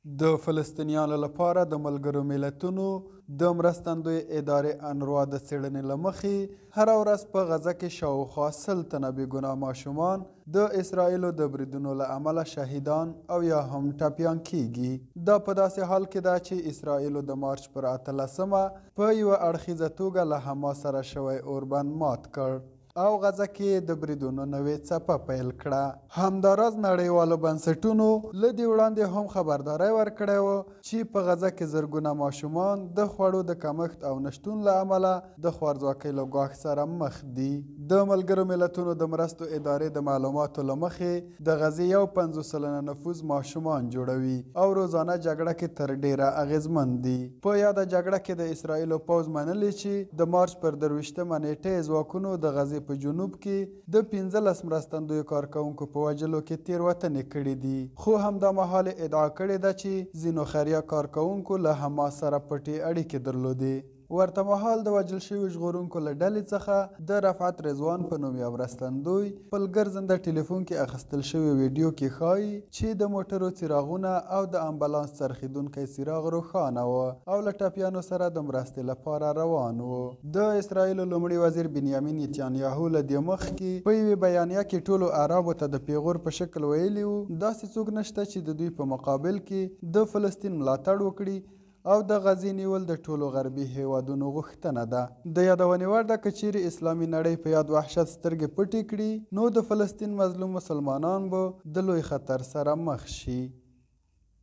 د فلسطینیانو لپاره د ملګرو ملتونو د مرستندوی ادارې انروا د څېړنې له مخې هره ورځ په غزه کې شاوخوا 100 تنه بېګناه ماشومان د اسرائیلو د بریدونو له امله شهیدان او یا هم ټپیان کیږي. دا په داسې حال کې ده چې اسرائیلو د مارچ پر 18مه په یوه اړخیزه توګه له حماس سره شوی اوربند مات کړ او غزه کې د بریدونو نوې څپه پیل کړه. همداراز نړیوالو بنسټونو له دې وړاندې هم خبرداری ورکړی و چې په غزه کې زرګونه ماشومان د خوړو د کمښت او نشتون له امله د خوارځواکۍ له ګواښ سره مخ دي. د ملګرو ملتونو د مرستو ادارې د معلوماتو له مخې د غزې یو 50 سلنه نفوس ماشومان جوړوي او روزانه جګړه کې تر ډیره اغیزمن دي. په یاده جګړه کې د اسرائیلو پوځ منلي چې د مارچ پر 23مه نیټې ځواکونو د غزې په جنوب کې د 15 مرستندویو کارکوونکو په وژلو کې تېروتنې کړې دي، خو همدا مهال ادعا کړې ده چې ځینو خیریه کارکوونکو له حماس سره پټې اړیکې درلودې. ورته مهال د وژل شوي ژغورونکو له ډلې څخه د رفعت رضوان په نوم یو مرستندوی په ګرځنده ټلیفون کې اخیستل شوي ویډیو کې ښایي چې د موټرو څراغونه او د امبولانس څرخیدونکی څراغ روښانه و او له ټپیانو سره د مرستې لپاره روان و. د اسرائیلو لومړي وزیر بنیامین نتانیاهو له دې مخکې په یوې بیانیه کې ټولو عربو ته د پیغور په شکل ویلي و داسې څوک نشته چې د دوی په مقابل کې د فلسطین ملاتړ وکړي او د غزې نیول د ټولو غربي هیوادونو غوښتنه ده. د یادونې وړ ده که چیرې اسلامي نړۍ په یاد وحشت سترګې پټې کړي نو د فلسطین مظلوم مسلمانان به د لوی خطر سره مخ شي.